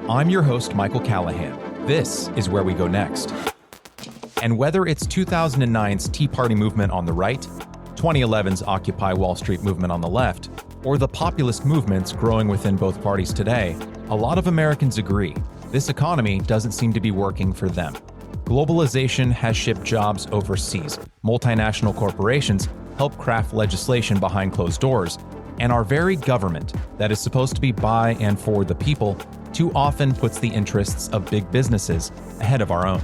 I'm your host, Michael Callahan. This is Where We Go Next. And whether it's 2009's Tea Party movement on the right, 2011's Occupy Wall Street movement on the left, or the populist movements growing within both parties today, a lot of Americans agree this economy doesn't seem to be working for them. Globalization has shipped jobs overseas. Multinational corporations help craft legislation behind closed doors. And our very government, that is supposed to be by and for the people, too often puts the interests of big businesses ahead of our own.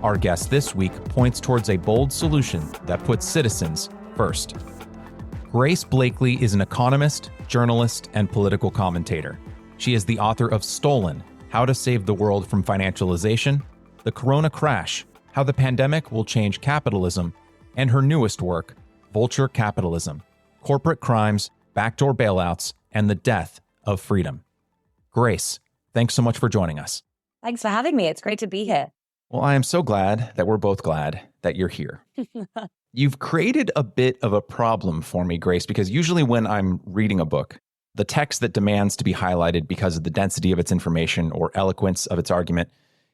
Our guest this week points towards a bold solution that puts citizens first. Grace Blakeley is an economist, journalist, and political commentator. She is the author of Stolen: How to Save the World from Financialization, The Corona Crash: How the Pandemic Will Change Capitalism, and her newest work, Vulture Capitalism: Corporate Crimes, Backdoor Bailouts, and the Death of Freedom. Grace, thanks so much for joining us. Thanks for having me. It's great to be here. Well, I am so glad that we're both glad that you're here. You've created a bit of a problem for me, Grace, because usually when I'm reading a book, the text that demands to be highlighted because of the density of its information or eloquence of its argument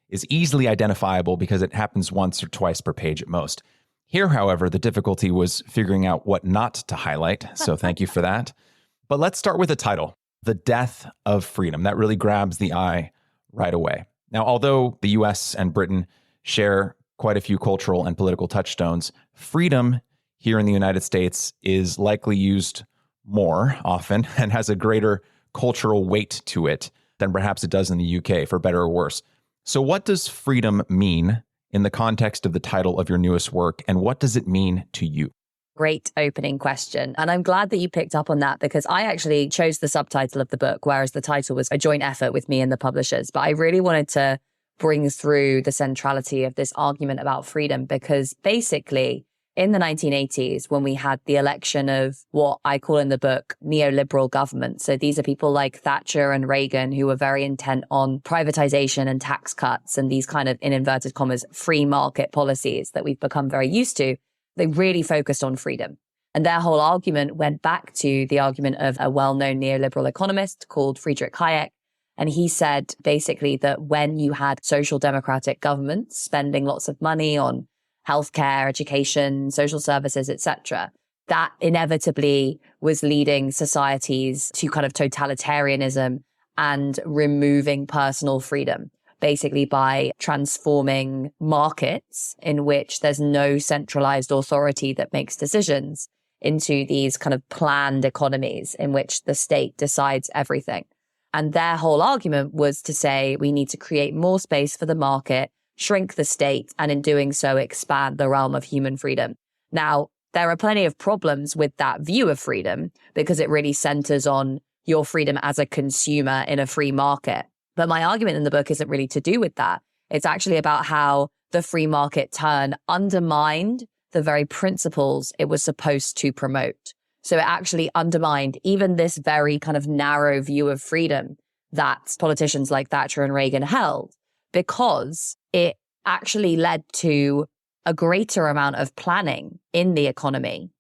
is easily identifiable because it happens once or twice per page at most. Here, however, the difficulty was figuring out what not to highlight, so thank you for that. But let's start with the title, The Death of Freedom. That really grabs the eye right away. Now, although the US and Britain share quite a few cultural and political touchstones, freedom here in the United States is likely used more often and has a greater cultural weight to it than perhaps it does in the UK, for better or worse. So what does freedom mean in the context of the title of your newest work, and what does it mean to you? Great opening question. And I'm glad that you picked up on that because I actually chose the subtitle of the book, whereas the title was a joint effort with me and the publishers. But I really wanted to bring through the centrality of this argument about freedom because basically in the 1980s, when we had the election of what I call in the book neoliberal government. So these are people like Thatcher and Reagan who were very intent on privatization and tax cuts and these kind of, in inverted commas, free market policies that we've become very used to. They really focused on freedom. And their whole argument went back to the argument of a well-known neoliberal economist called Friedrich Hayek. And he said basically that when you had social democratic governments spending lots of money on healthcare, education, social services, etc., that inevitably was leading societies to kind of totalitarianism and removing personal freedom, basically by transforming markets in which there's no centralized authority that makes decisions into these kind of planned economies in which the state decides everything. And their whole argument was to say we need to create more space for the market, shrink the state, and in doing so, expand the realm of human freedom. Now, there are plenty of problems with that view of freedom because it really centers on your freedom as a consumer in a free market. But my argument in the book isn't really to do with that. It's actually about how the free market turn undermined the very principles it was supposed to promote. So it actually undermined even this very kind of narrow view of freedom that politicians like Thatcher and Reagan held, because it actually led to a greater amount of planning in the economy.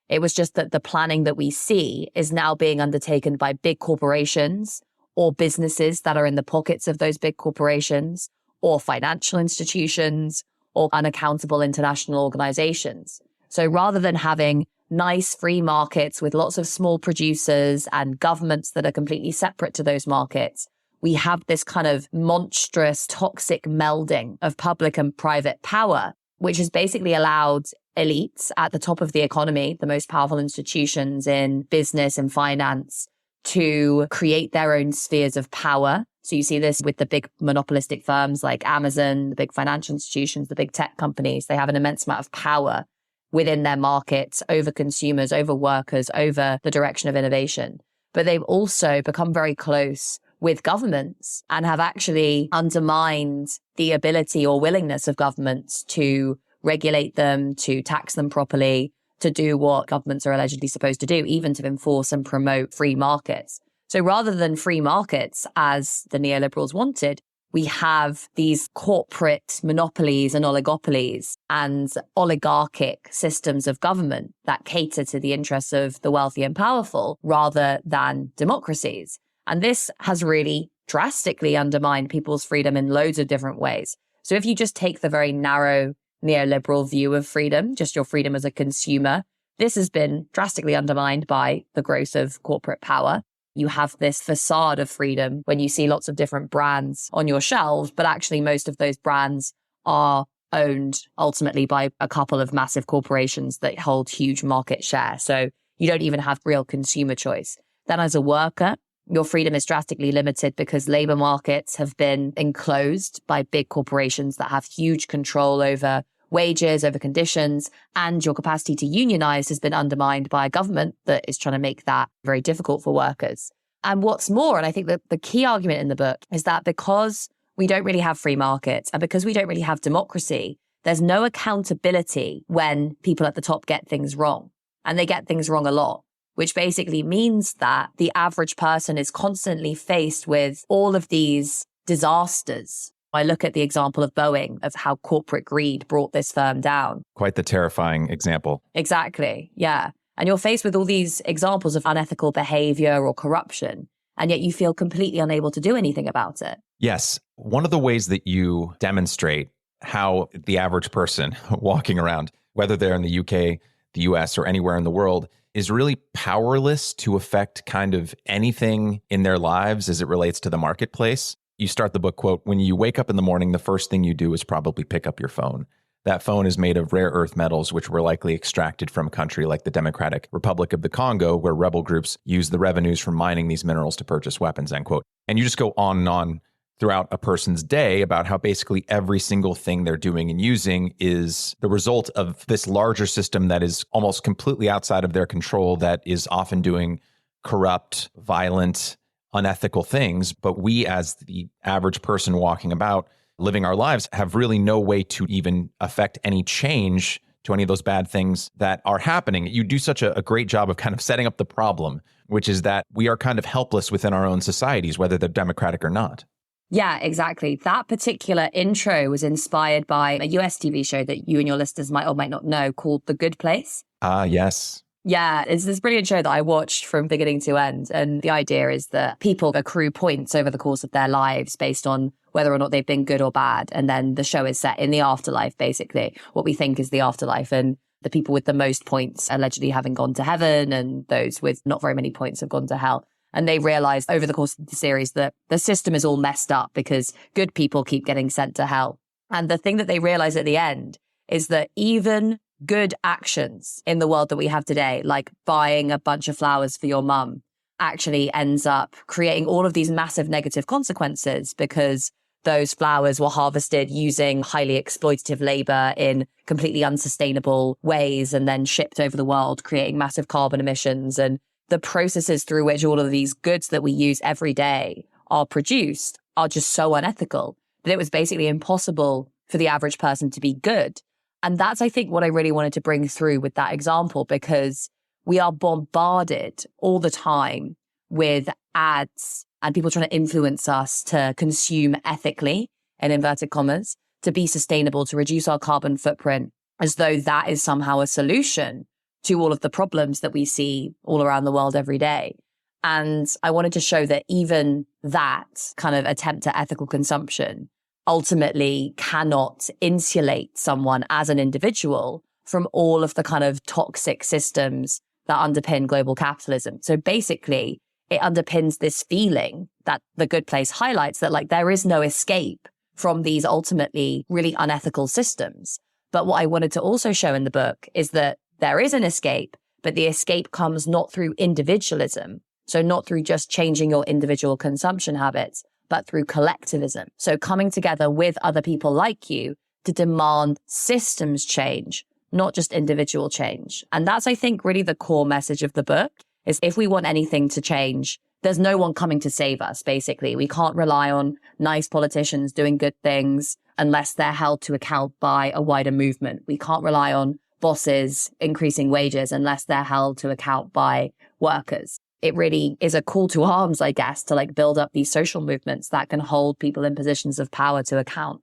It was just that the planning that we see is now being undertaken by big corporations or businesses that are in the pockets of those big corporations or financial institutions or unaccountable international organizations. So rather than having nice free markets with lots of small producers and governments that are completely separate to those markets, we have this kind of monstrous toxic melding of public and private power, which has basically allowed elites at the top of the economy, the most powerful institutions in business and finance, to create their own spheres of power. So you see this with the big monopolistic firms like Amazon, the big financial institutions, the big tech companies. They have an immense amount of power within their markets over consumers, over workers, over the direction of innovation. But they've also become very close with governments and have actually undermined the ability or willingness of governments to regulate them, to tax them properly, to do what governments are allegedly supposed to do, even to enforce and promote free markets. So rather than free markets, as the neoliberals wanted, we have these corporate monopolies and oligopolies and oligarchic systems of government that cater to the interests of the wealthy and powerful rather than democracies. And this has really drastically undermined people's freedom in loads of different ways. So if you just take the very narrow neoliberal view of freedom, just your freedom as a consumer, this has been drastically undermined by the growth of corporate power. You have this facade of freedom when you see lots of different brands on your shelves, but actually most of those brands are owned ultimately by a couple of massive corporations that hold huge market share. So you don't even have real consumer choice. Then as a worker, your freedom is drastically limited because labor markets have been enclosed by big corporations that have huge control over wages, over conditions, and your capacity to unionize has been undermined by a government that is trying to make that very difficult for workers. And what's more, and I think that the key argument in the book is that because we don't really have free markets and because we don't really have democracy, there's no accountability when people at the top get things wrong. And they get things wrong a lot, which basically means that the average person is constantly faced with all of these disasters. I look at the example of Boeing, of how corporate greed brought this firm down. Quite the terrifying example. Exactly. Yeah. And you're faced with all these examples of unethical behavior or corruption, and yet you feel completely unable to do anything about it. Yes. One of the ways that you demonstrate how the average person walking around, whether they're in the UK, the US, or anywhere in the world, is really powerless to affect kind of anything in their lives as it relates to the marketplace. You start the book, quote, "When you wake up in the morning, the first thing you do is probably pick up your phone. That phone is made of rare earth metals, which were likely extracted from a country like the Democratic Republic of the Congo, where rebel groups use the revenues from mining these minerals to purchase weapons," end quote. And you just go on and on throughout a person's day about how basically every single thing they're doing and using is the result of this larger system that is almost completely outside of their control, that is often doing corrupt, violent, unethical things. But we, as the average person walking about, living our lives, have really no way to even affect any change to any of those bad things that are happening. You do such a great job of kind of setting up the problem, which is that we are kind of helpless within our own societies, whether they're democratic or not. Yeah, exactly. That particular intro was inspired by a US TV show that you and your listeners might or might not know called The Good Place. Ah, yes. Yeah, it's this brilliant show that I watched from beginning to end. And the idea is that people accrue points over the course of their lives based on whether or not they've been good or bad. And then the show is set in the afterlife, basically, what we think is the afterlife. And the people with the most points allegedly having gone to heaven, and those with not very many points have gone to hell. And they realize over the course of the series that the system is all messed up because good people keep getting sent to hell. And the thing that they realize at the end is that even good actions in the world that we have today, like buying a bunch of flowers for your mum, actually ends up creating all of these massive negative consequences because those flowers were harvested using highly exploitative labor in completely unsustainable ways and then shipped over the world, creating massive carbon emissions. And the processes through which all of these goods that we use every day are produced are just so unethical that it was basically impossible for the average person to be good. And that's, I think, what I really wanted to bring through with that example, because we are bombarded all the time with ads and people trying to influence us to consume ethically, in inverted commas, to be sustainable, to reduce our carbon footprint, as though that is somehow a solution to all of the problems that we see all around the world every day. And I wanted to show that even that kind of attempt at ethical consumption ultimately cannot insulate someone as an individual from all of the kind of toxic systems that underpin global capitalism. So basically, it underpins this feeling that The Good Place highlights, that like there is no escape from these ultimately really unethical systems. But what I wanted to also show in the book is that there is an escape, but the escape comes not through individualism. So not through just changing your individual consumption habits, but through collectivism. So coming together with other people like you to demand systems change, not just individual change. And that's, I think, really the core message of the book, is if we want anything to change, there's no one coming to save us, basically. We can't rely on nice politicians doing good things unless they're held to account by a wider movement. We can't rely on bosses increasing wages unless they're held to account by workers. It really is a call to arms, I guess, to like build up these social movements that can hold people in positions of power to account.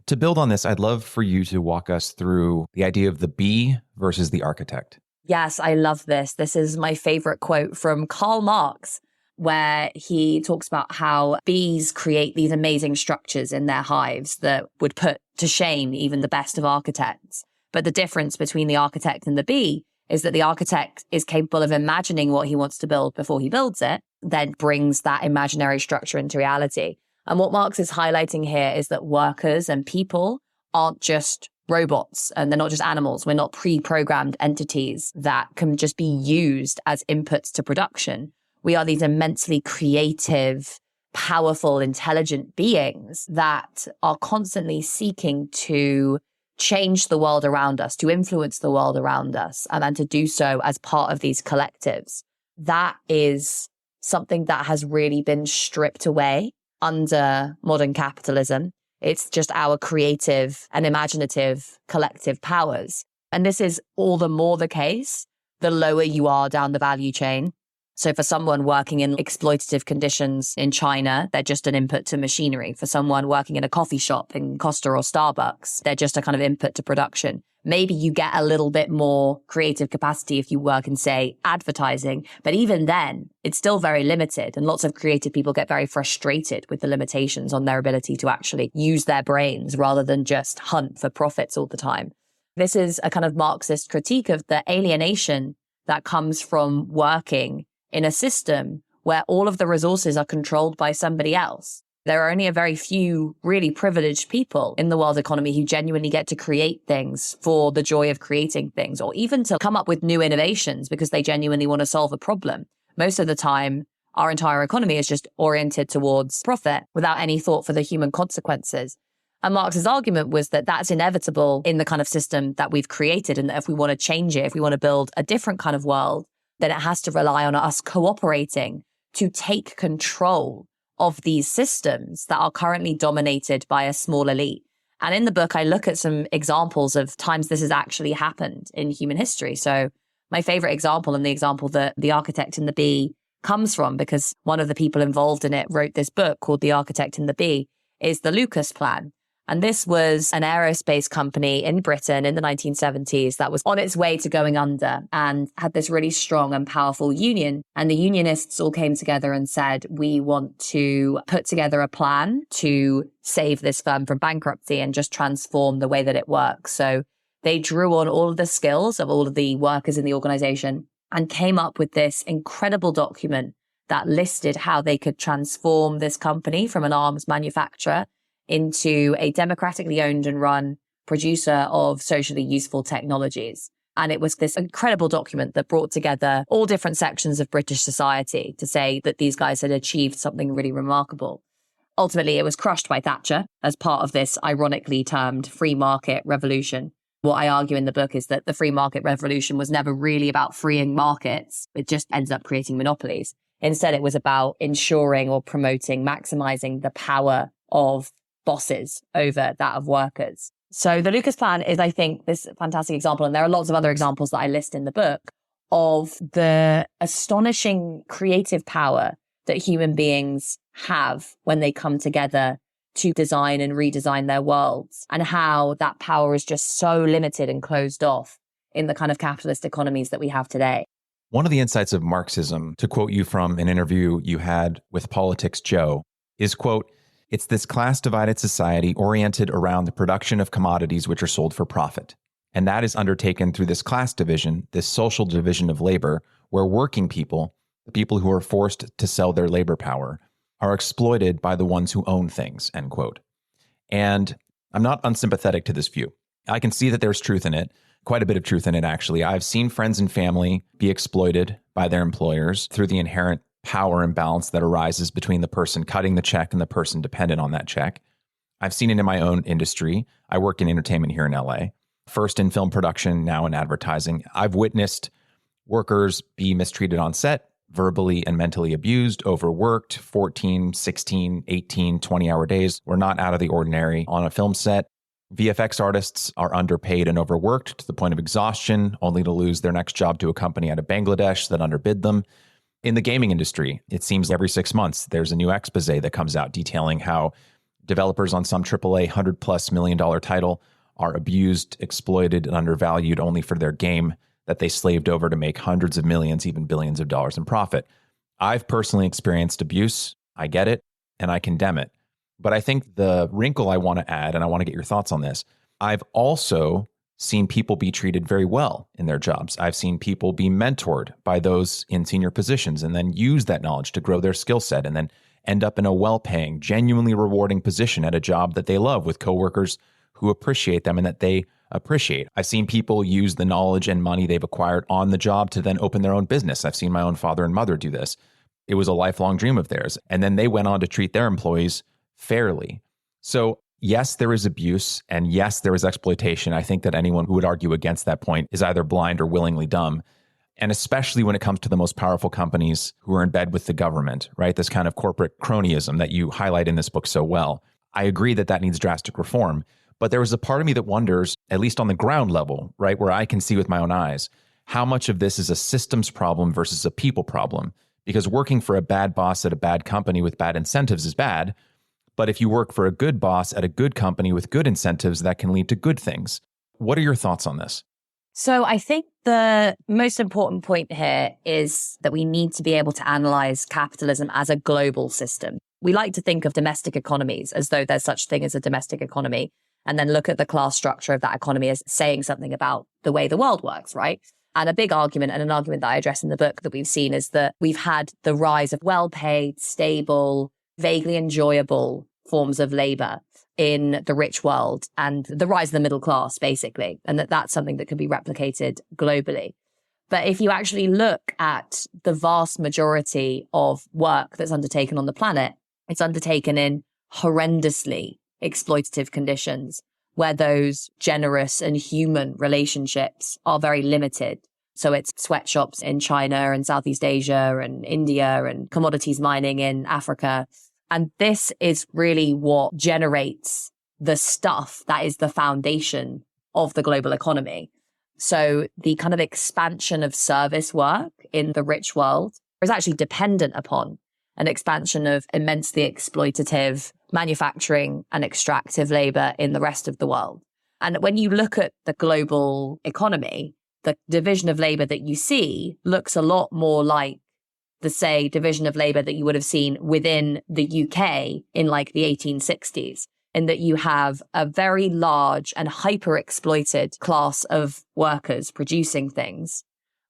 To build on this, I'd love for you to walk us through the idea of the bee versus the architect. Yes, I love this. This is my favorite quote from Karl Marx, where he talks about how bees create these amazing structures in their hives that would put to shame even the best of architects. But the difference between the architect and the bee is that the architect is capable of imagining what he wants to build before he builds it, then brings that imaginary structure into reality. And what Marx is highlighting here is that workers and people aren't just robots and they're not just animals. We're not pre-programmed entities that can just be used as inputs to production. We are these immensely creative, powerful, intelligent beings that are constantly seeking to change the world around us, to influence the world around us, and then to do so as part of these collectives. That is something that has really been stripped away under modern capitalism. It's just our creative and imaginative collective powers. And this is all the more the case the lower you are down the value chain. So for someone working in exploitative conditions in China, they're just an input to machinery. For someone working in a coffee shop in Costa or Starbucks, they're just a kind of input to production. Maybe you get a little bit more creative capacity if you work in, say, advertising. But even then, it's still very limited. And lots of creative people get very frustrated with the limitations on their ability to actually use their brains rather than just hunt for profits all the time. This is a kind of Marxist critique of the alienation that comes from working in a system where all of the resources are controlled by somebody else. There are only a very few really privileged people in the world economy who genuinely get to create things for the joy of creating things, or even to come up with new innovations because they genuinely want to solve a problem. Most of the time, our entire economy is just oriented towards profit without any thought for the human consequences. And Marx's argument was that that's inevitable in the kind of system that we've created, and that if we want to change it, if we want to build a different kind of world, then it has to rely on us cooperating to take control of these systems that are currently dominated by a small elite. And in the book, I look at some examples of times this has actually happened in human history. So my favorite example, and the example that The Architect and the Bee comes from, because one of the people involved in it wrote this book called The Architect and the Bee, is the Lucas Plan. And this was an aerospace company in Britain in the 1970s that was on its way to going under and had this really strong and powerful union. And the unionists all came together and said, we want to put together a plan to save this firm from bankruptcy and just transform the way that it works. So they drew on all of the skills of all of the workers in the organization and came up with this incredible document that listed how they could transform this company from an arms manufacturer into a democratically owned and run producer of socially useful technologies. And it was this incredible document that brought together all different sections of British society to say that these guys had achieved something really remarkable. Ultimately, it was crushed by Thatcher as part of this ironically termed free market revolution. What I argue in the book is that the free market revolution was never really about freeing markets. It just ended up creating monopolies. Instead, it was about ensuring or promoting, maximizing the power of bosses over that of workers. So the Lucas Plan is, I think, this fantastic example, and there are lots of other examples that I list in the book, of the astonishing creative power that human beings have when they come together to design and redesign their worlds, and how that power is just so limited and closed off in the kind of capitalist economies that we have today. One of the insights of Marxism, to quote you from an interview you had with Politics Joe, is, quote, "It's this class-divided society oriented around the production of commodities which are sold for profit. And that is undertaken through this class division, this social division of labor, where working people, the people who are forced to sell their labor power, are exploited by the ones who own things," end quote. And I'm not unsympathetic to this view. I can see that there's truth in it, quite a bit of truth in it, actually. I've seen friends and family be exploited by their employers through the inherent power imbalance that arises between the person cutting the check and the person dependent on that check. I've seen it in my own industry. I work in entertainment here in LA, first in film production, now in advertising. I've witnessed workers be mistreated on set, verbally and mentally abused, overworked, 14, 16, 18, 20-hour days were not out of the ordinary on a film set. VFX artists are underpaid and overworked to the point of exhaustion, only to lose their next job to a company out of Bangladesh that underbid them. In the gaming industry, it seems every 6 months, there's a new expose that comes out detailing how developers on some AAA $100+ million title are abused, exploited, and undervalued only for their game that they slaved over to make hundreds of millions, even billions of dollars in profit. I've personally experienced abuse. I get it and I condemn it. But I think the wrinkle I want to add, and I want to get your thoughts on this, I've also seen people be treated very well in their jobs. I've seen people be mentored by those in senior positions and then use that knowledge to grow their skill set and then end up in a well-paying, genuinely rewarding position at a job that they love with coworkers who appreciate them and that they appreciate. I've seen people use the knowledge and money they've acquired on the job to then open their own business. I've seen my own father and mother do this. It was a lifelong dream of theirs. And then they went on to treat their employees fairly. So yes, there is abuse, and yes, there is exploitation. I think that anyone who would argue against that point is either blind or willingly dumb. And especially when it comes to the most powerful companies who are in bed with the government, right? This kind of corporate cronyism that you highlight in this book so well. I agree that that needs drastic reform. But there was a part of me that wonders, at least on the ground level, right, where I can see with my own eyes, how much of this is a systems problem versus a people problem. Because working for a bad boss at a bad company with bad incentives is bad. But if you work for a good boss at a good company with good incentives, that can lead to good things. What are your thoughts on this? So I think the most important point here is that we need to be able to analyze capitalism as a global system. We like to think of domestic economies as though there's such thing as a domestic economy, and then look at the class structure of that economy as saying something about the way the world works, right? And a big argument, and an argument that I address in the book that we've seen, is that we've had the rise of well-paid, stable, vaguely enjoyable forms of labor in the rich world and the rise of the middle class, basically, and that's something that can be replicated globally. But if you actually look at the vast majority of work that's undertaken on the planet, it's undertaken in horrendously exploitative conditions where those generous and human relationships are very limited. So it's sweatshops in China and Southeast Asia and India and commodities mining in Africa. And this is really what generates the stuff that is the foundation of the global economy. So the kind of expansion of service work in the rich world is actually dependent upon an expansion of immensely exploitative manufacturing and extractive labor in the rest of the world. And when you look at the global economy, the division of labor that you see looks a lot more like the, say, division of labor that you would have seen within the UK in like the 1860s, in that you have a very large and hyper-exploited class of workers producing things,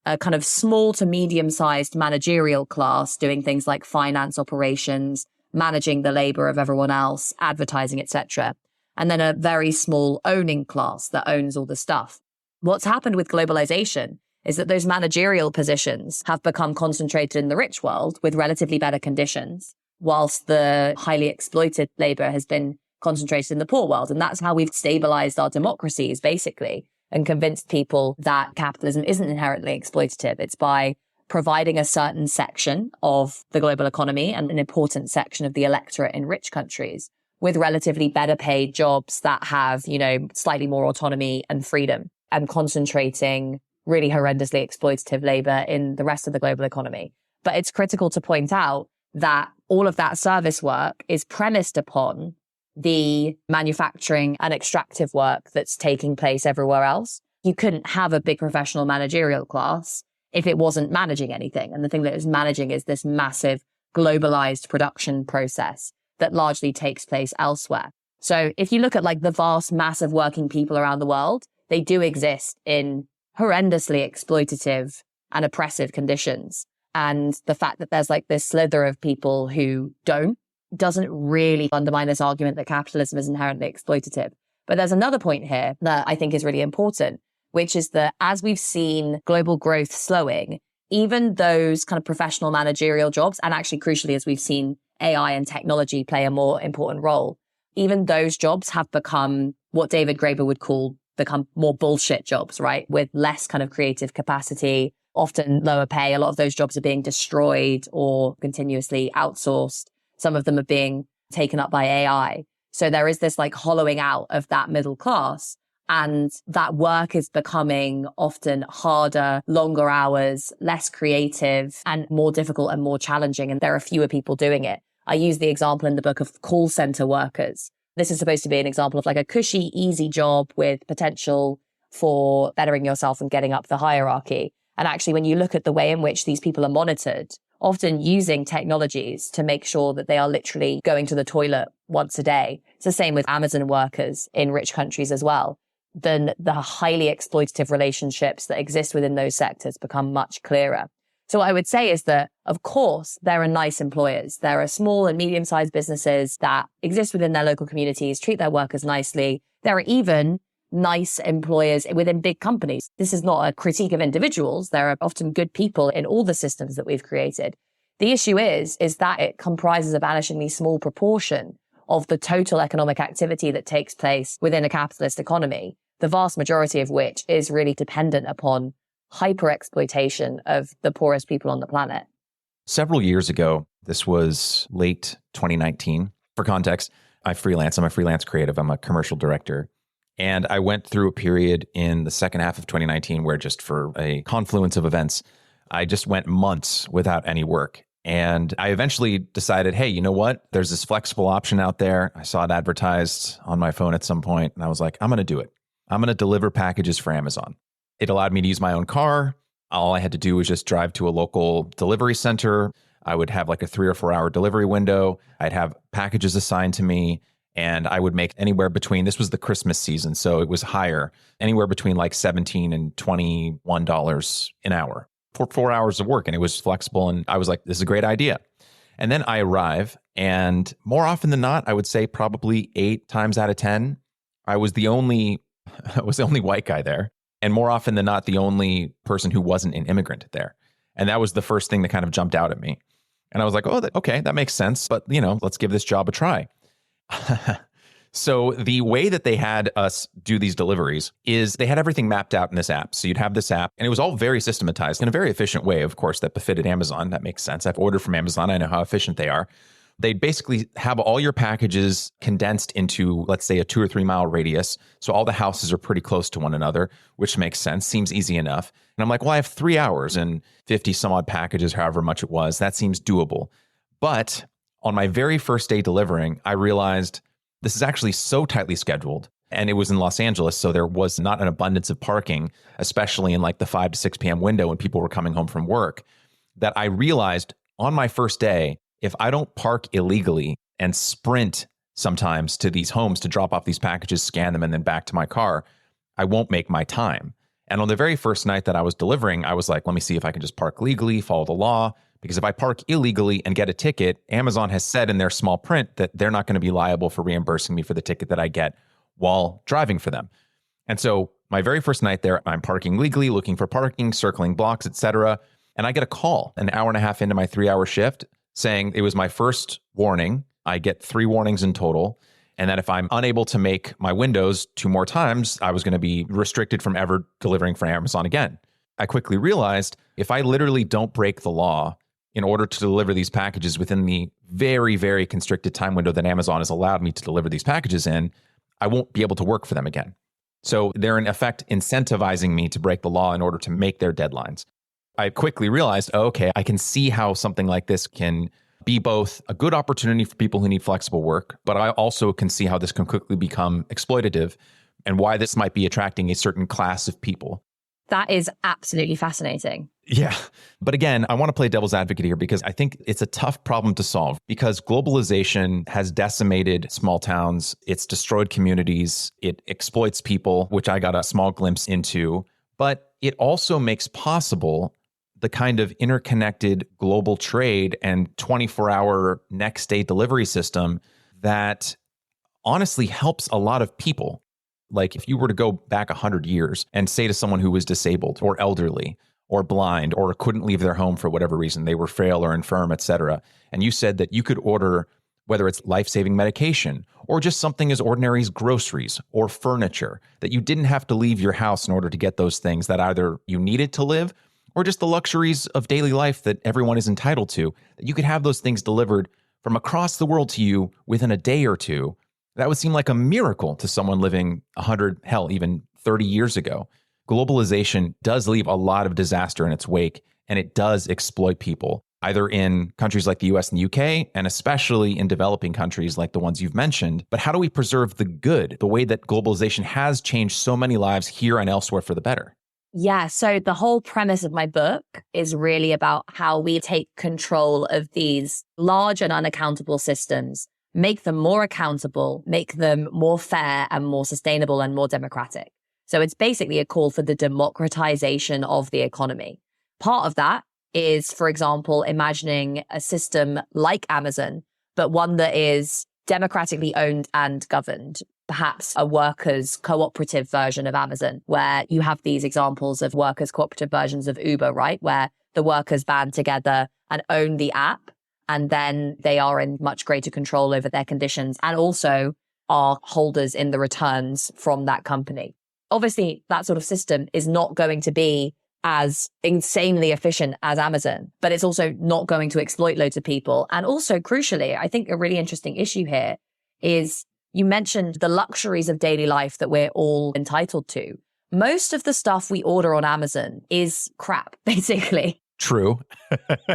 a kind of small to medium-sized managerial class doing things like finance operations, managing the labor of everyone else, advertising, etc. And then a very small owning class that owns all the stuff. What's happened with globalization is that those managerial positions have become concentrated in the rich world with relatively better conditions, whilst the highly exploited labor has been concentrated in the poor world. And that's how we've stabilized our democracies, basically, and convinced people that capitalism isn't inherently exploitative. It's by providing a certain section of the global economy and an important section of the electorate in rich countries with relatively better paid jobs that have, slightly more autonomy and freedom, and concentrating really horrendously exploitative labor in the rest of the global economy. But it's critical to point out that all of that service work is premised upon the manufacturing and extractive work that's taking place everywhere else. You couldn't have a big professional managerial class if it wasn't managing anything. And the thing that is managing is this massive globalized production process that largely takes place elsewhere. So if you look at like the vast mass of working people around the world, they do exist in horrendously exploitative and oppressive conditions. And the fact that there's like this slither of people who don't doesn't really undermine this argument that capitalism is inherently exploitative. But there's another point here that I think is really important, which is that as we've seen global growth slowing, even those kind of professional managerial jobs, and actually crucially, as we've seen AI and technology play a more important role, even those jobs have become what David Graeber would become more bullshit jobs, right? With less kind of creative capacity, often lower pay. A lot of those jobs are being destroyed or continuously outsourced. Some of them are being taken up by AI. So there is this like hollowing out of that middle class. And that work is becoming often harder, longer hours, less creative, and more difficult and more challenging. And there are fewer people doing it. I use the example in the book of call center workers. This is supposed to be an example of like a cushy, easy job with potential for bettering yourself and getting up the hierarchy. And actually, when you look at the way in which these people are monitored often using technologies to make sure that they are literally going to the toilet once a day. It's the same with Amazon workers in rich countries as well. Then the highly exploitative relationships that exist within those sectors become much clearer. So what I would say is that, of course, there are nice employers. There are small and medium-sized businesses that exist within their local communities, treat their workers nicely. There are even nice employers within big companies. This is not a critique of individuals. There are often good people in all the systems that we've created. The issue is that it comprises a vanishingly small proportion of the total economic activity that takes place within a capitalist economy, the vast majority of which is really dependent upon hyper-exploitation of the poorest people on the planet. Several years ago, this was late 2019. For context, I'm a freelance creative. I'm a commercial director. And I went through a period in the second half of 2019 where, just for a confluence of events, I just went months without any work. And I eventually decided, hey, you know what? There's this flexible option out there. I saw it advertised on my phone at some point, and I was like, I'm going to do it. I'm going to deliver packages for Amazon. It allowed me to use my own car. All I had to do was just drive to a local delivery center. I would have like a 3 or 4 hour delivery window. I'd have packages assigned to me, and I would make anywhere between, this was the Christmas season, so it was higher, anywhere between like $17 and $21 an hour for 4 hours of work. And it was flexible. And I was like, this is a great idea. And then I arrive, and more often than not, I would say probably 8 times out of 10, I was the only white guy there. And more often than not, the only person who wasn't an immigrant there. And that was the first thing that kind of jumped out at me. And I was like, oh, okay, that makes sense. But, let's give this job a try. So the way that they had us do these deliveries is they had everything mapped out in this app. So you'd have this app, and it was all very systematized in a very efficient way, of course, that befitted Amazon. That makes sense. I've ordered from Amazon. I know how efficient they are. They basically have all your packages condensed into, let's say, a 2 or 3 mile radius. So all the houses are pretty close to one another, which makes sense, seems easy enough. And I'm like, well, I have 3 hours and 50 some odd packages, however much it was. That seems doable. But on my very first day delivering, I realized this is actually so tightly scheduled. And it was in Los Angeles, so there was not an abundance of parking, especially in like the 5 to 6 p.m. window when people were coming home from work, that I realized on my first day, if I don't park illegally and sprint sometimes to these homes to drop off these packages, scan them, and then back to my car, I won't make my time. And on the very first night that I was delivering, I was like, let me see if I can just park legally, follow the law. Because if I park illegally and get a ticket, Amazon has said in their small print that they're not going to be liable for reimbursing me for the ticket that I get while driving for them. And so my very first night there, I'm parking legally, looking for parking, circling blocks, etc. And I get a call an hour and a half into my 3 hour shift saying it was my first warning. I get 3 warnings in total. And that if I'm unable to make my windows 2 more times, I was going to be restricted from ever delivering for Amazon again. I quickly realized if I literally don't break the law in order to deliver these packages within the very, very constricted time window that Amazon has allowed me to deliver these packages in, I won't be able to work for them again. So they're in effect incentivizing me to break the law in order to make their deadlines. I quickly realized, okay, I can see how something like this can be both a good opportunity for people who need flexible work, but I also can see how this can quickly become exploitative and why this might be attracting a certain class of people. That is absolutely fascinating. Yeah. But again, I want to play devil's advocate here because I think it's a tough problem to solve because globalization has decimated small towns. It's destroyed communities. It exploits people, which I got a small glimpse into. But it also makes possible the kind of interconnected global trade and 24-hour next day delivery system that honestly helps a lot of people. Like if you were to go back 100 years and say to someone who was disabled or elderly or blind or couldn't leave their home for whatever reason, they were frail or infirm, etc., and you said that you could order whether it's life-saving medication or just something as ordinary as groceries or furniture, that you didn't have to leave your house in order to get those things that either you needed to live or just the luxuries of daily life that everyone is entitled to, that you could have those things delivered from across the world to you within a day or two. That would seem like a miracle to someone living 100, hell, even 30 years ago. Globalization does leave a lot of disaster in its wake, and it does exploit people, either in countries like the US and the UK, and especially in developing countries like the ones you've mentioned. But how do we preserve the good, the way that globalization has changed so many lives here and elsewhere for the better? Yeah, so the whole premise of my book is really about how we take control of these large and unaccountable systems, make them more accountable, make them more fair and more sustainable and more democratic. So it's basically a call for the democratization of the economy. Part of that is, for example, imagining a system like Amazon, but one that is democratically owned and governed. Perhaps a workers' cooperative version of Amazon, where you have these examples of workers' cooperative versions of Uber, right? Where the workers band together and own the app, and then they are in much greater control over their conditions and also are holders in the returns from that company. Obviously, that sort of system is not going to be as insanely efficient as Amazon, but it's also not going to exploit loads of people. And also, crucially, I think a really interesting issue here is you mentioned the luxuries of daily life that we're all entitled to. Most of the stuff we order on Amazon is crap, basically. True.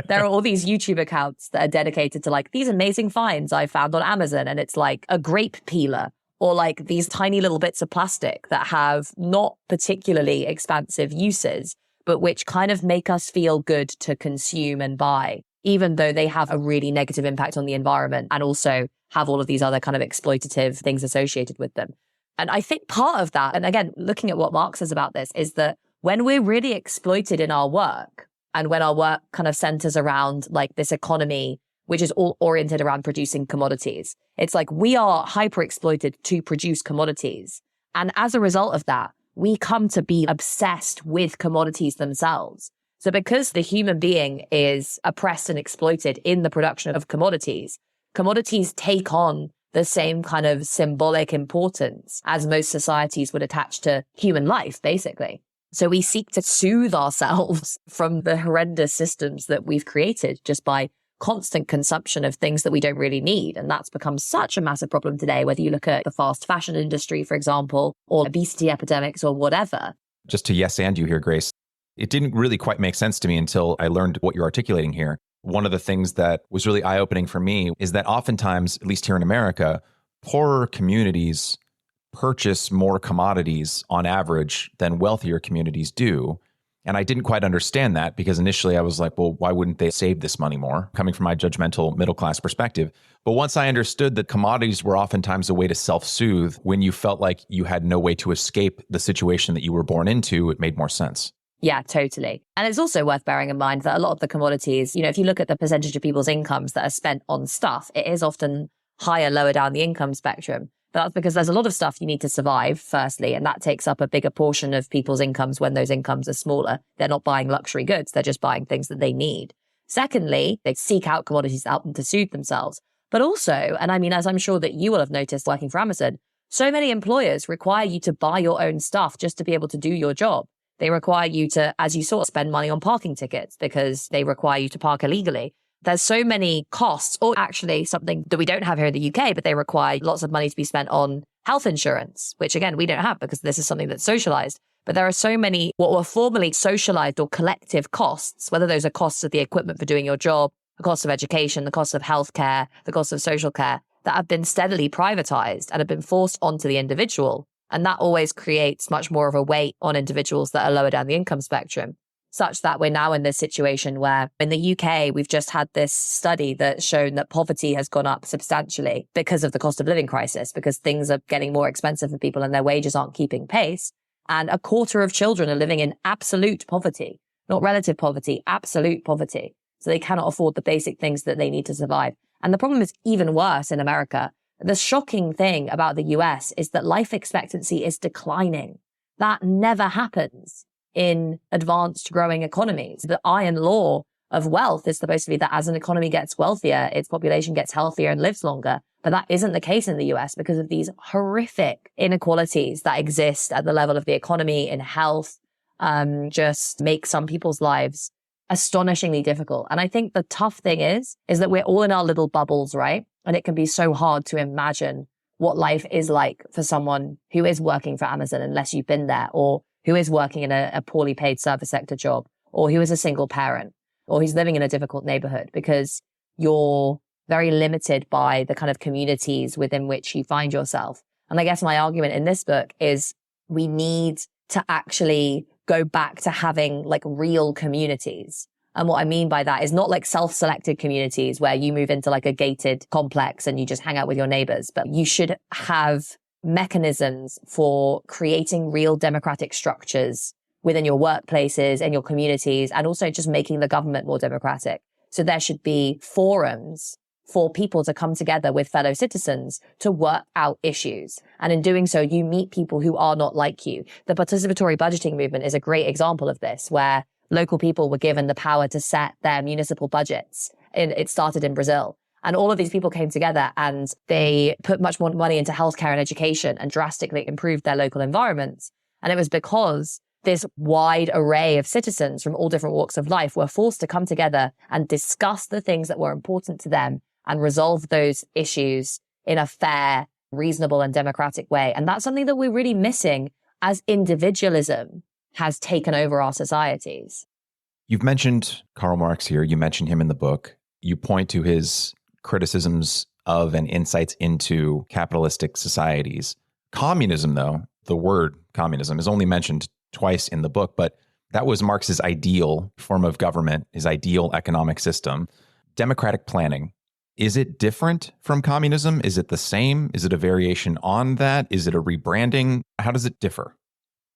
There are all these YouTube accounts that are dedicated to like these amazing finds I found on Amazon. And it's like a grape peeler or like these tiny little bits of plastic that have not particularly expansive uses, but which kind of make us feel good to consume and buy, even though they have a really negative impact on the environment and also have all of these other kind of exploitative things associated with them. And I think part of that, and again, looking at what Marx says about this, is that when we're really exploited in our work and when our work kind of centers around like this economy, which is all oriented around producing commodities, it's like we are hyper exploited to produce commodities. And as a result of that, we come to be obsessed with commodities themselves. So because the human being is oppressed and exploited in the production of commodities, commodities take on the same kind of symbolic importance as most societies would attach to human life, basically. So we seek to soothe ourselves from the horrendous systems that we've created just by constant consumption of things that we don't really need. And that's become such a massive problem today, whether you look at the fast fashion industry, for example, or obesity epidemics or whatever. Just to yes and you here, Grace. It didn't really quite make sense to me until I learned what you're articulating here. One of the things that was really eye-opening for me is that oftentimes, at least here in America, poorer communities purchase more commodities on average than wealthier communities do. And I didn't quite understand that because initially I was like, well, why wouldn't they save this money more? Coming from my judgmental middle-class perspective. But once I understood that commodities were oftentimes a way to self-soothe when you felt like you had no way to escape the situation that you were born into, it made more sense. Yeah, totally. And it's also worth bearing in mind that a lot of the commodities, if you look at the percentage of people's incomes that are spent on stuff, it is often higher, lower down the income spectrum. But that's because there's a lot of stuff you need to survive, firstly, and that takes up a bigger portion of people's incomes when those incomes are smaller. They're not buying luxury goods. They're just buying things that they need. Secondly, they seek out commodities that help them to soothe themselves. But also, and I mean, as I'm sure that you will have noticed working for Amazon, so many employers require you to buy your own stuff just to be able to do your job. They require you to, as you saw, spend money on parking tickets because they require you to park illegally. There's so many costs, or actually something that we don't have here in the UK, but they require lots of money to be spent on health insurance, which again, we don't have because this is something that's socialized. But there are so many what were formerly socialized or collective costs, whether those are costs of the equipment for doing your job, the cost of education, the cost of healthcare, the cost of social care, that have been steadily privatized and have been forced onto the individual. And that always creates much more of a weight on individuals that are lower down the income spectrum, such that we're now in this situation where in the UK, we've just had this study that's shown that poverty has gone up substantially because of the cost of living crisis, because things are getting more expensive for people and their wages aren't keeping pace. And a quarter of children are living in absolute poverty, not relative poverty, absolute poverty. So they cannot afford the basic things that they need to survive. And the problem is even worse in America. The shocking thing about the US is that life expectancy is declining. That never happens in advanced growing economies. The iron law of wealth is supposed to be that as an economy gets wealthier, its population gets healthier and lives longer. But that isn't the case in the US because of these horrific inequalities that exist at the level of the economy in health, just make some people's lives astonishingly difficult. And I think the tough thing is that we're all in our little bubbles, right? And it can be so hard to imagine what life is like for someone who is working for Amazon unless you've been there, or who is working in a poorly paid service sector job, or who is a single parent, or who's living in a difficult neighborhood, because you're very limited by the kind of communities within which you find yourself. And I guess my argument in this book is we need to actually go back to having like real communities. And what I mean by that is not like self-selected communities where you move into like a gated complex and you just hang out with your neighbors, but you should have mechanisms for creating real democratic structures within your workplaces and your communities, and also just making the government more democratic. So there should be forums for people to come together with fellow citizens to work out issues. And in doing so, you meet people who are not like you. The participatory budgeting movement is a great example of this, where local people were given the power to set their municipal budgets. It started in Brazil. And all of these people came together and they put much more money into healthcare and education and drastically improved their local environments. And it was because this wide array of citizens from all different walks of life were forced to come together and discuss the things that were important to them and resolve those issues in a fair, reasonable, and democratic way. And that's something that we're really missing as individualism has taken over our societies. You've mentioned Karl Marx here. You mentioned him in the book. You point to his criticisms of and insights into capitalistic societies. Communism, though, the word communism is only mentioned twice in the book, but that was Marx's ideal form of government, his ideal economic system. Democratic planning. Is it different from communism? Is it the same? Is it a variation on that? Is it a rebranding? How does it differ?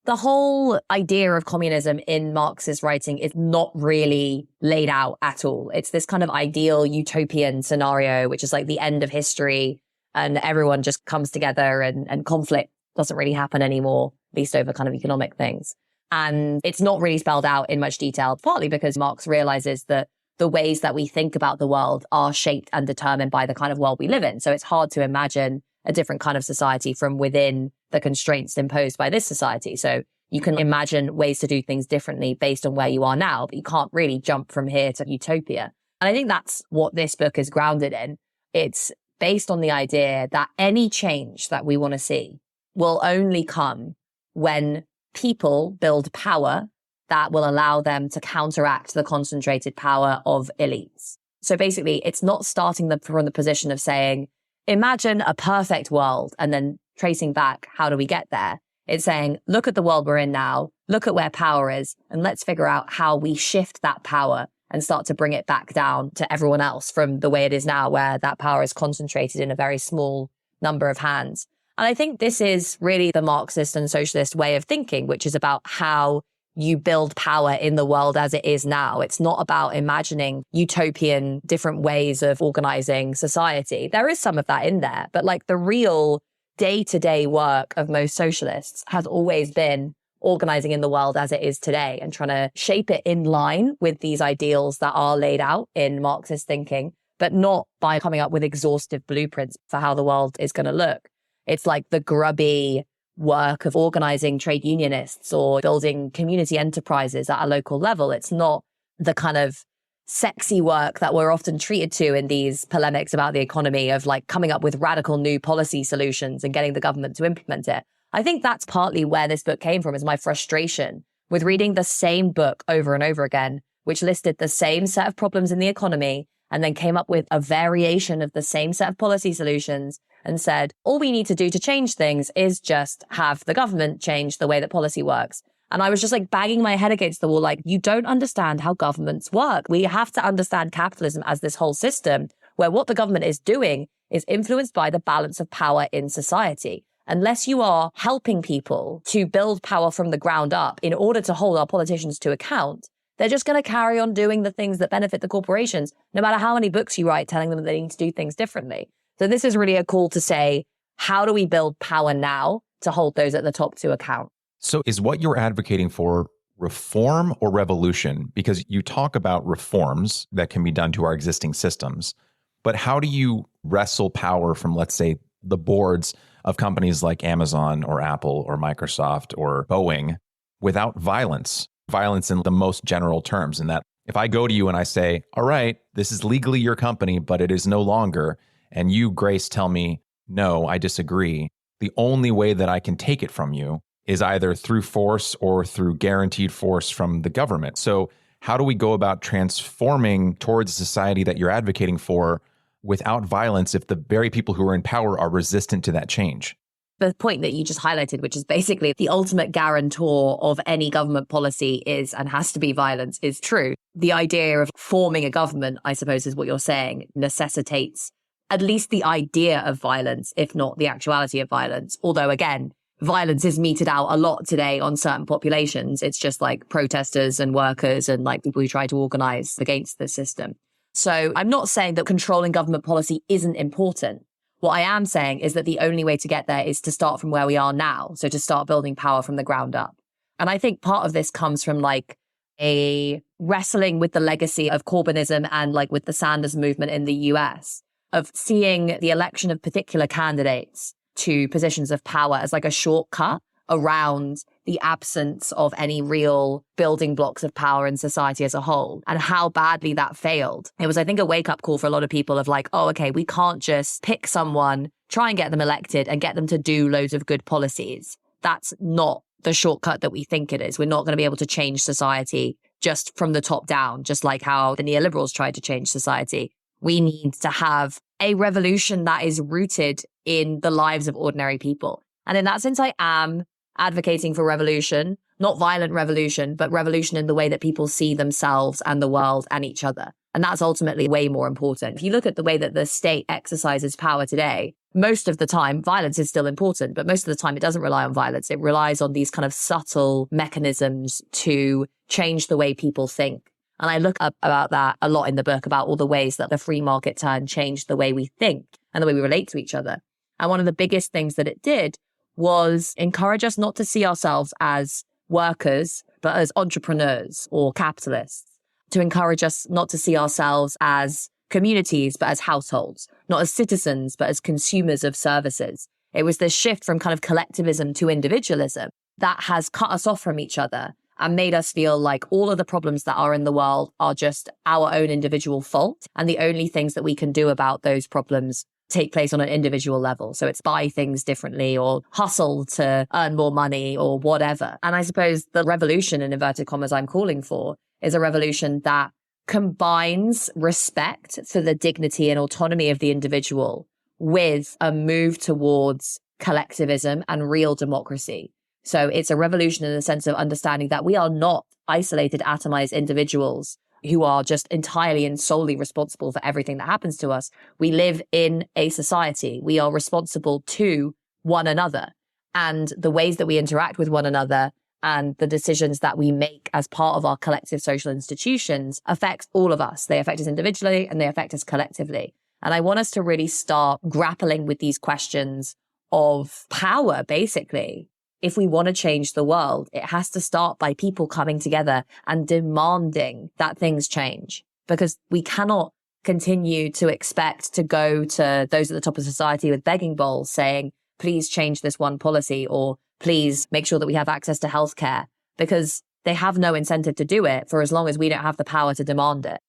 The whole idea of communism in Marx's writing is not really laid out at all. It's this kind of ideal utopian scenario, which is like the end of history and everyone just comes together and conflict doesn't really happen anymore, at least over kind of economic things. And it's not really spelled out in much detail, partly because Marx realizes that the ways that we think about the world are shaped and determined by the kind of world we live in. So it's hard to imagine a different kind of society from within the constraints imposed by this society. So you can imagine ways to do things differently based on where you are now, but you can't really jump from here to utopia. And I think that's what this book is grounded in. It's based on the idea that any change that we want to see will only come when people build power that will allow them to counteract the concentrated power of elites. So basically, it's not starting from the position of saying, imagine a perfect world and then tracing back, how do we get there? It's saying, look at the world we're in now, look at where power is, and let's figure out how we shift that power and start to bring it back down to everyone else from the way it is now, where that power is concentrated in a very small number of hands. And I think this is really the Marxist and socialist way of thinking, which is about how you build power in the world as it is now. It's not about imagining utopian different ways of organizing society. There is some of that in there, but like the real day-to-day work of most socialists has always been organizing in the world as it is today and trying to shape it in line with these ideals that are laid out in Marxist thinking, but not by coming up with exhaustive blueprints for how the world is going to look. It's like the grubby work of organizing trade unionists or building community enterprises at a local level. It's not the kind of sexy work that we're often treated to in these polemics about the economy of like coming up with radical new policy solutions and getting the government to implement it. I think that's partly where this book came from, is my frustration with reading the same book over and over again, which listed the same set of problems in the economy and then came up with a variation of the same set of policy solutions and said, all we need to do to change things is just have the government change the way that policy works. And I was just like banging my head against the wall, like, you don't understand how governments work. We have to understand capitalism as this whole system where what the government is doing is influenced by the balance of power in society. Unless you are helping people to build power from the ground up in order to hold our politicians to account, they're just going to carry on doing the things that benefit the corporations, no matter how many books you write telling them that they need to do things differently. So this is really a call to say, how do we build power now to hold those at the top to account? So is what you're advocating for reform or revolution? Because you talk about reforms that can be done to our existing systems, but how do you wrestle power from, let's say, the boards of companies like Amazon or Apple or Microsoft or Boeing without violence? Violence in the most general terms, in that if I go to you and I say, all right, this is legally your company, but it is no longer, and you, Grace, tell me, no, I disagree, the only way that I can take it from you is either through force or through guaranteed force from the government. So how do we go about transforming towards a society that you're advocating for without violence if the very people who are in power are resistant to that change? The point that you just highlighted, which is basically the ultimate guarantor of any government policy is and has to be violence, is true. The idea of forming a government, I suppose, is what you're saying, necessitates at least the idea of violence, if not the actuality of violence. Although, again, violence is meted out a lot today on certain populations. It's just like protesters and workers and like people who try to organize against the system. So I'm not saying that controlling government policy isn't important. What I am saying is that the only way to get there is to start from where we are now. So to start building power from the ground up. And I think part of this comes from like a wrestling with the legacy of Corbynism and like with the Sanders movement in the US, of seeing the election of particular candidates to positions of power as like a shortcut around the absence of any real building blocks of power in society as a whole, and how badly that failed. It was, I think, a wake-up call for a lot of people of like, oh, okay, we can't just pick someone, try and get them elected and get them to do loads of good policies. That's not the shortcut that we think it is. We're not going to be able to change society just from the top down, just like how the neoliberals tried to change society. We need to have a revolution that is rooted in the lives of ordinary people. And in that sense, I am advocating for revolution, not violent revolution, but revolution in the way that people see themselves and the world and each other. And that's ultimately way more important. If you look at the way that the state exercises power today, most of the time, violence is still important, but most of the time it doesn't rely on violence. It relies on these kind of subtle mechanisms to change the way people think. And I look up about that a lot in the book, about all the ways that the free market turn changed the way we think and the way we relate to each other. And one of the biggest things that it did was encourage us not to see ourselves as workers, but as entrepreneurs or capitalists, to encourage us not to see ourselves as communities, but as households, not as citizens, but as consumers of services. It was this shift from kind of collectivism to individualism that has cut us off from each other and made us feel like all of the problems that are in the world are just our own individual fault. And the only things that we can do about those problems take place on an individual level. So it's buy things differently or hustle to earn more money or whatever. And I suppose the revolution, in inverted commas, I'm calling for is a revolution that combines respect for the dignity and autonomy of the individual with a move towards collectivism and real democracy. So it's a revolution in the sense of understanding that we are not isolated, atomized individuals who are just entirely and solely responsible for everything that happens to us. We live in a society. We are responsible to one another, and the ways that we interact with one another and the decisions that we make as part of our collective social institutions affect all of us. They affect us individually and they affect us collectively. And I want us to really start grappling with these questions of power, basically. If we want to change the world, it has to start by people coming together and demanding that things change, because we cannot continue to expect to go to those at the top of society with begging bowls saying, please change this one policy, or please make sure that we have access to healthcare, because they have no incentive to do it for as long as we don't have the power to demand it.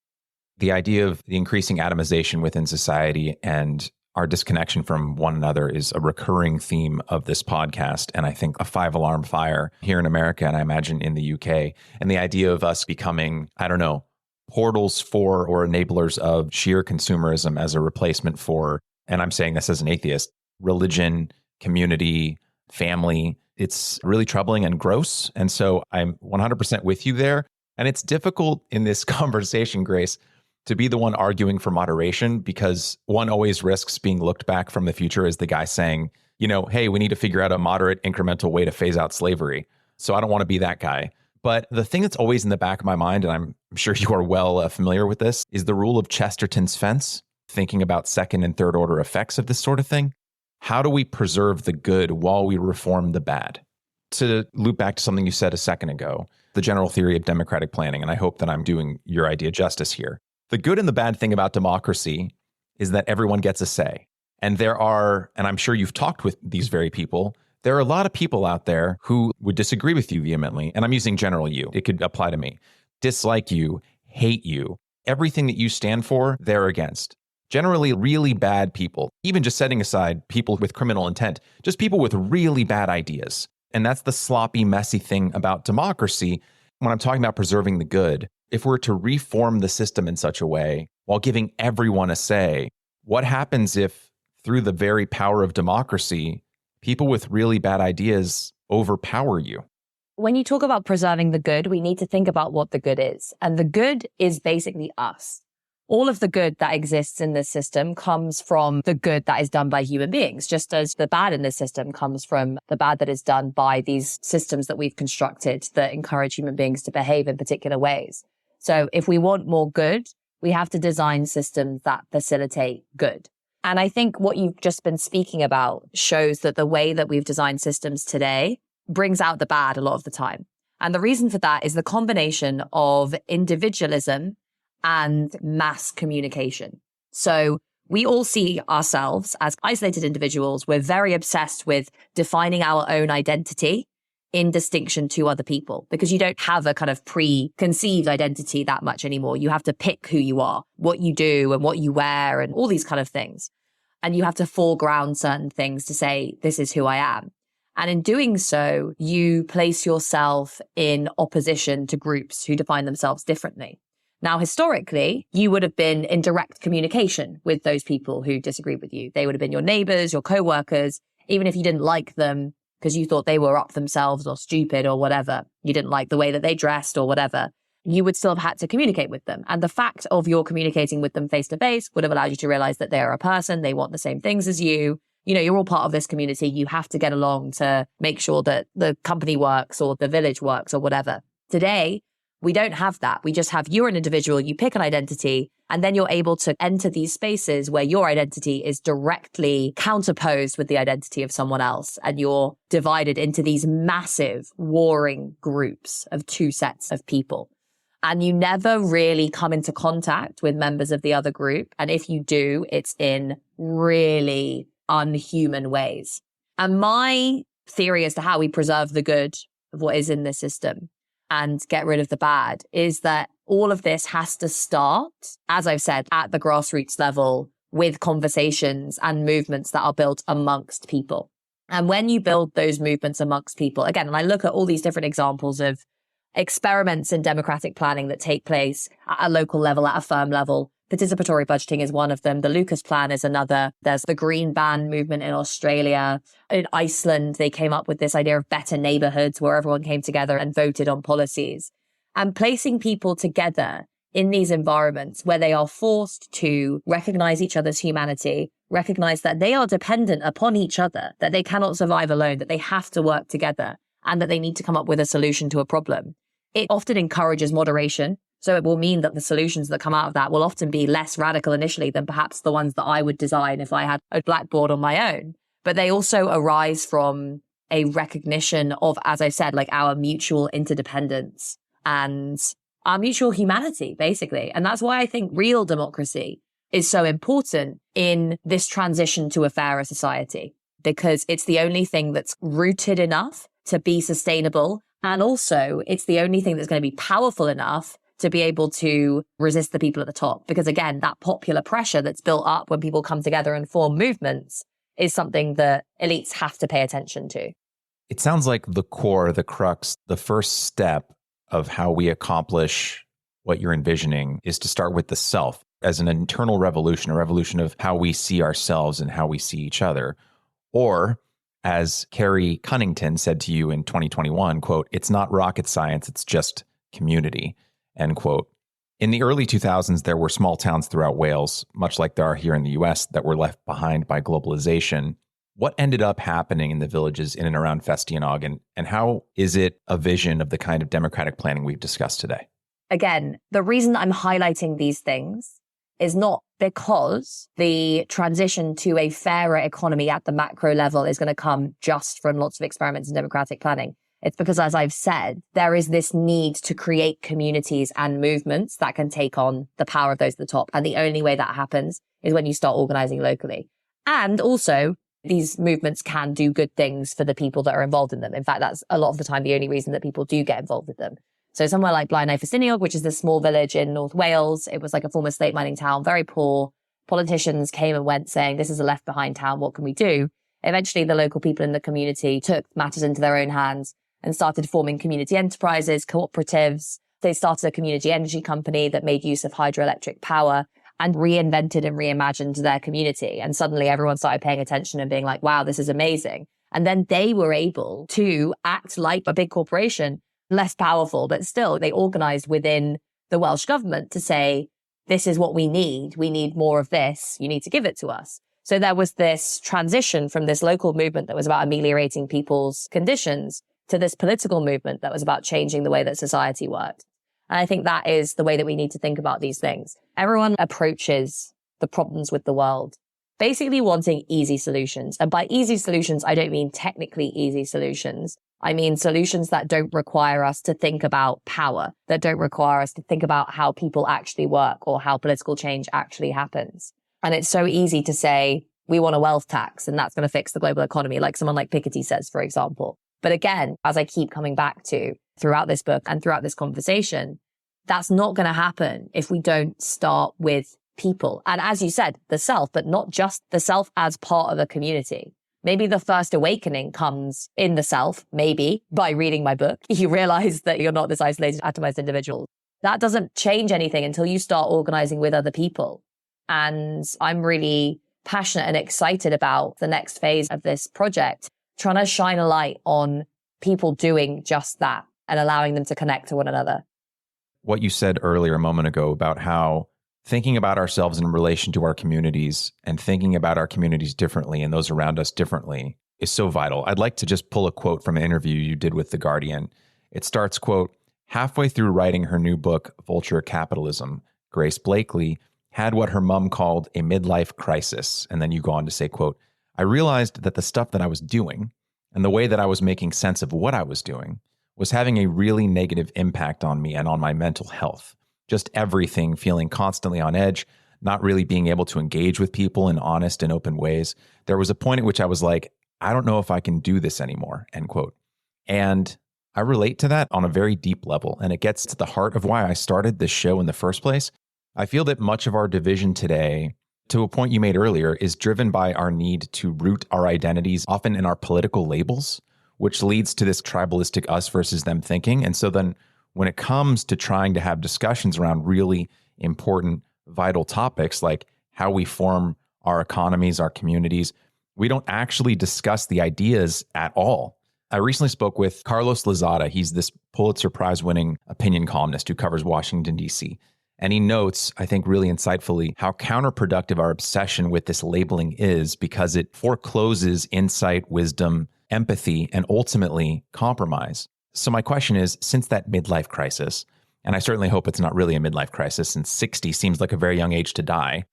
The idea of the increasing atomization within society and our disconnection from one another is a recurring theme of this podcast, and I think a 5-alarm fire here in America, and I imagine in the UK. And the idea of us becoming, I don't know, portals for or enablers of sheer consumerism as a replacement for, and I'm saying this as an atheist, religion, community, family. It's really troubling and gross. And so I'm 100% with you there. And it's difficult in this conversation, Grace, to be the one arguing for moderation, because one always risks being looked back from the future as the guy saying, you know, hey, we need to figure out a moderate, incremental way to phase out slavery. So I don't want to be that guy. But the thing that's always in the back of my mind, and I'm sure you are well familiar with this, is the rule of Chesterton's fence, thinking about second and third order effects of this sort of thing. How do we preserve the good while we reform the bad? To loop back to something you said a second ago, the general theory of democratic planning, and I hope that I'm doing your idea justice here. The good and the bad thing about democracy is that everyone gets a say. And there are, and I'm sure you've talked with these very people, there are a lot of people out there who would disagree with you vehemently. And I'm using general you. It could apply to me. Dislike you, hate you. Everything that you stand for, they're against. Generally really bad people, even just setting aside people with criminal intent, just people with really bad ideas. And that's the sloppy, messy thing about democracy. When I'm talking about preserving the good, if we're to reform the system in such a way while giving everyone a say, what happens if through the very power of democracy, people with really bad ideas overpower you. When you talk about preserving the good, we need to think about what the good is. And the good is basically us. All of the good that exists in this system comes from the good that is done by human beings, just as the bad in this system comes from the bad that is done by these systems that we've constructed that encourage human beings to behave in particular ways. So if we want more good, we have to design systems that facilitate good. And I think what you've just been speaking about shows that the way that we've designed systems today brings out the bad a lot of the time. And the reason for that is the combination of individualism and mass communication. So we all see ourselves as isolated individuals. We're very obsessed with defining our own identity in distinction to other people, because you don't have a kind of preconceived identity that much anymore. You have to pick who you are, what you do and what you wear and all these kind of things. And you have to foreground certain things to say, this is who I am. And in doing so, you place yourself in opposition to groups who define themselves differently. Now, historically, you would have been in direct communication with those people who disagree with you. They would have been your neighbors, your co-workers, even if you didn't like them because you thought they were up themselves or stupid or whatever. You didn't like the way that they dressed or whatever. You would still have had to communicate with them. And the fact of your communicating with them face to face would have allowed you to realize that they are a person. They want the same things as you. You know, you're all part of this community. You have to get along to make sure that the company works or the village works or whatever. Today, we don't have that. We just have you're an individual, you pick an identity, and then you're able to enter these spaces where your identity is directly counterposed with the identity of someone else. And you're divided into these massive warring groups of two sets of people. And you never really come into contact with members of the other group. And if you do, it's in really unhuman ways. And my theory as to how we preserve the good of what is in this system and get rid of the bad is that all of this has to start, as I've said, at the grassroots level with conversations and movements that are built amongst people. And when you build those movements amongst people, again, and I look at all these different examples of experiments in democratic planning that take place at a local level, at a firm level. Participatory budgeting is one of them. The Lucas Plan is another. There's the Green Ban movement in Australia. In Iceland, they came up with this idea of better neighborhoods where everyone came together and voted on policies. And placing people together in these environments where they are forced to recognize each other's humanity, recognize that they are dependent upon each other, that they cannot survive alone, that they have to work together, and that they need to come up with a solution to a problem. It often encourages moderation. So it will mean that the solutions that come out of that will often be less radical initially than perhaps the ones that I would design if I had a blackboard on my own. But they also arise from a recognition of, as I said, like our mutual interdependence and our mutual humanity, basically. And that's why I think real democracy is so important in this transition to a fairer society, because it's the only thing that's rooted enough to be sustainable. And also it's the only thing that's going to be powerful enough to be able to resist the people at the top. Because again, that popular pressure that's built up when people come together and form movements is something that elites have to pay attention to. It sounds like the core, the crux, the first step of how we accomplish what you're envisioning is to start with the self as an internal revolution, a revolution of how we see ourselves and how we see each other. Or, as Carrie Cunnington said to you in 2021, quote, "It's not rocket science, it's just community," end quote. In the early 2000s, there were small towns throughout Wales, much like there are here in the US, that were left behind by globalization. What ended up happening in the villages in and around Festionog, and how is it a vision of the kind of democratic planning we've discussed today? Again, the reason I'm highlighting these things is not because the transition to a fairer economy at the macro level is going to come just from lots of experiments in democratic planning. It's because, as I've said, there is this need to create communities and movements that can take on the power of those at the top. And the only way that happens is when you start organizing locally. And also, these movements can do good things for the people that are involved in them. In fact, that's a lot of the time the only reason that people do get involved with them. So somewhere like Blaenau Ffestiniog, which is this small village in North Wales, it was like a former slate mining town, very poor. Politicians came and went saying, this is a left behind town, what can we do? Eventually, the local people in the community took matters into their own hands and started forming community enterprises, cooperatives. They started a community energy company that made use of hydroelectric power and reinvented and reimagined their community. And suddenly everyone started paying attention and being like, wow, this is amazing. And then they were able to act like a big corporation, less powerful, but still they organized within the Welsh government to say, this is what we need. We need more of this. You need to give it to us. So there was this transition from this local movement that was about ameliorating people's conditions to this political movement that was about changing the way that society worked. And I think that is the way that we need to think about these things. Everyone approaches the problems with the world basically wanting easy solutions. And by easy solutions, I don't mean technically easy solutions. I mean solutions that don't require us to think about power, that don't require us to think about how people actually work or how political change actually happens. And it's so easy to say, we want a wealth tax and that's going to fix the global economy, like someone like Piketty says, for example. But again, as I keep coming back to throughout this book and throughout this conversation, that's not going to happen if we don't start with people. And as you said, the self, but not just the self as part of a community. Maybe the first awakening comes in the self, maybe by reading my book. You realize that you're not this isolated, atomized individual. That doesn't change anything until you start organizing with other people. And I'm really passionate and excited about the next phase of this project, trying to shine a light on people doing just that and allowing them to connect to one another. What you said earlier a moment ago about how thinking about ourselves in relation to our communities and thinking about our communities differently and those around us differently is so vital. I'd like to just pull a quote from an interview you did with The Guardian. It starts, quote, halfway through writing her new book, Vulture Capitalism, Grace Blakeley had what her mom called a midlife crisis. And then you go on to say, quote, I realized that the stuff that I was doing and the way that I was making sense of what I was doing was having a really negative impact on me and on my mental health. Just everything, feeling constantly on edge, not really being able to engage with people in honest and open ways. There was a point at which I was like, I don't know if I can do this anymore, end quote. And I relate to that on a very deep level, and it gets to the heart of why I started this show in the first place. I feel that much of our division today, to a point you made earlier, is driven by our need to root our identities often in our political labels, which leads to this tribalistic us versus them thinking. And so then when it comes to trying to have discussions around really important, vital topics like how we form our economies, our communities, we don't actually discuss the ideas at all. I recently spoke with Carlos Lozada. He's this Pulitzer Prize-winning opinion columnist who covers Washington, D.C. And he notes, I think really insightfully, how counterproductive our obsession with this labeling is because it forecloses insight, wisdom, empathy, and ultimately compromise. So my question is, since that midlife crisis, and I certainly hope it's not really a midlife crisis since 60 seems like a very young age to die,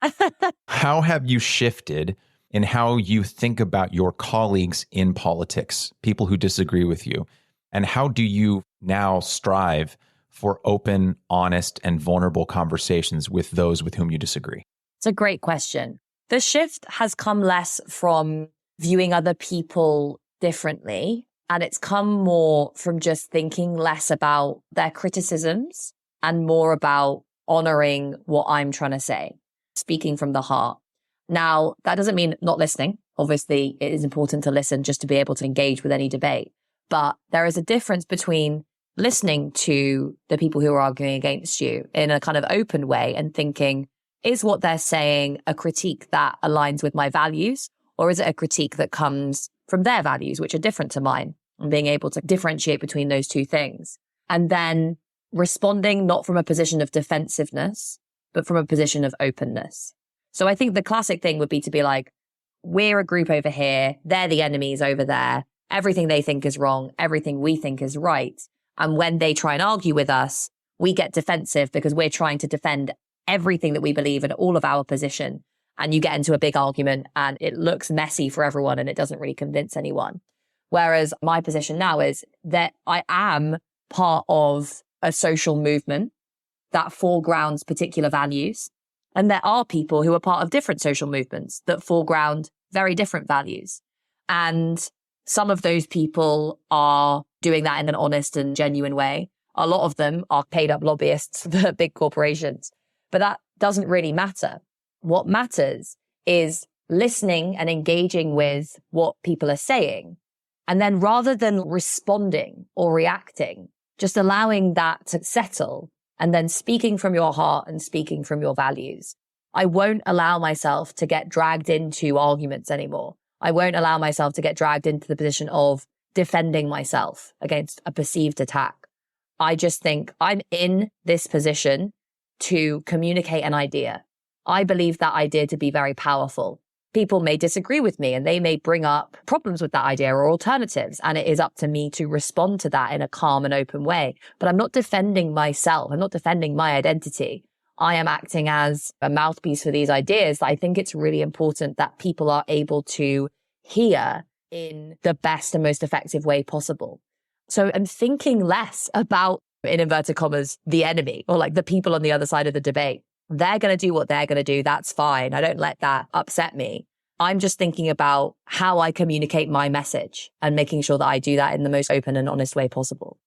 how have you shifted in how you think about your colleagues in politics, people who disagree with you? And how do you now strive for open, honest, and vulnerable conversations with those with whom you disagree? It's a great question. The shift has come less from viewing other people differently, and it's come more from just thinking less about their criticisms and more about honoring what I'm trying to say, speaking from the heart. Now, that doesn't mean not listening. Obviously, it is important to listen just to be able to engage with any debate. But there is a difference between listening to the people who are arguing against you in a kind of open way and thinking, is what they're saying a critique that aligns with my values? Or is it a critique that comes from their values, which are different to mine, and being able to differentiate between those two things? And then responding not from a position of defensiveness, but from a position of openness. So I think the classic thing would be to be like, we're a group over here, they're the enemies over there, everything they think is wrong, everything we think is right. And when they try and argue with us, we get defensive because we're trying to defend everything that we believe and all of our position. And you get into a big argument and it looks messy for everyone and it doesn't really convince anyone. Whereas my position now is that I am part of a social movement that foregrounds particular values. And there are people who are part of different social movements that foreground very different values. And some of those people are doing that in an honest and genuine way. A lot of them are paid up lobbyists for big corporations, but that doesn't really matter. What matters is listening and engaging with what people are saying. And then rather than responding or reacting, just allowing that to settle and then speaking from your heart and speaking from your values. I won't allow myself to get dragged into arguments anymore. I won't allow myself to get dragged into the position of defending myself against a perceived attack. I just think I'm in this position to communicate an idea. I believe that idea to be very powerful. People may disagree with me and they may bring up problems with that idea or alternatives. And it is up to me to respond to that in a calm and open way. But I'm not defending myself. I'm not defending my identity. I am acting as a mouthpiece for these ideas that I think it's really important that people are able to hear in the best and most effective way possible. So I'm thinking less about, in inverted commas, the enemy or like the people on the other side of the debate. They're going to do what they're going to do. That's fine. I don't let that upset me. I'm just thinking about how I communicate my message and making sure that I do that in the most open and honest way possible.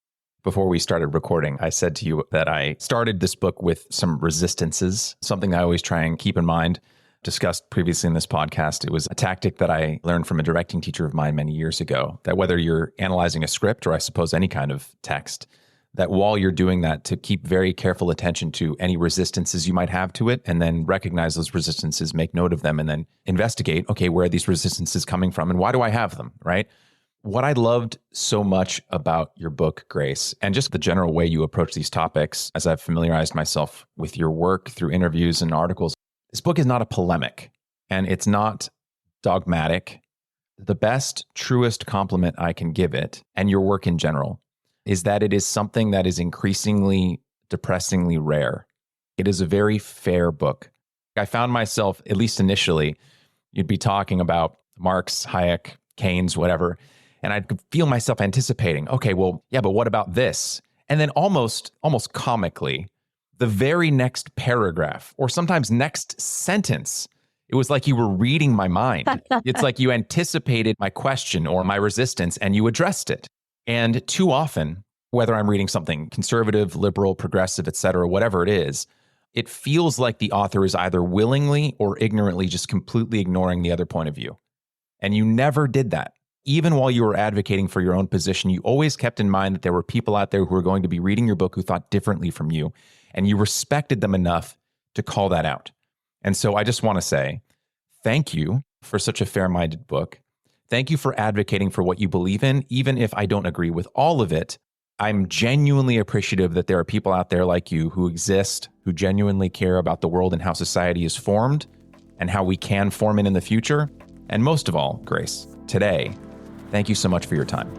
Before we started recording, I said to you that I started this book with some resistances, something I always try and keep in mind. Discussed previously in this podcast, it was a tactic that I learned from a directing teacher of mine many years ago, that whether you're analyzing a script or I suppose any kind of text, that while you're doing that, to keep very careful attention to any resistances you might have to it, and then recognize those resistances, make note of them, and then investigate, okay, where are these resistances coming from and why do I have them, right? What I loved so much about your book, Grace, and just the general way you approach these topics, as I've familiarized myself with your work through interviews and articles, this book is not a polemic and it's not dogmatic. The best, truest compliment I can give it, and your work in general, is that it is something that is increasingly, depressingly rare. It is a very fair book. I found myself, at least initially, you'd be talking about Marx, Hayek, Keynes, whatever, and I'd feel myself anticipating, okay, well, yeah, but what about this? And then almost comically, the very next paragraph, or sometimes next sentence, it was like you were reading my mind. It's like you anticipated my question or my resistance and you addressed it. And too often, whether I'm reading something conservative, liberal, progressive, et cetera, whatever it is, it feels like the author is either willingly or ignorantly just completely ignoring the other point of view. And you never did that. Even while you were advocating for your own position, you always kept in mind that there were people out there who were going to be reading your book who thought differently from you. And you respected them enough to call that out. And so I just want to say, thank you for such a fair-minded book. Thank you for advocating for what you believe in, even if I don't agree with all of it. I'm genuinely appreciative that there are people out there like you who exist, who genuinely care about the world and how society is formed and how we can form it in the future. And most of all, Grace, today, thank you so much for your time.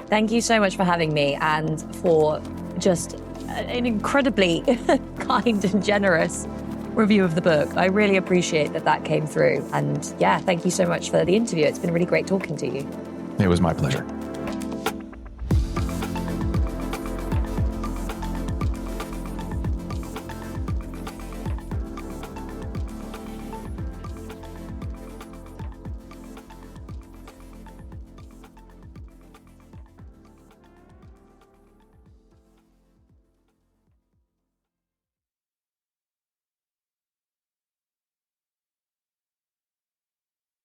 Thank you so much for having me and for just an incredibly kind and generous review of the book. I really appreciate that came through. And yeah, thank you so much for the interview. It's been really great talking to you. It was my pleasure.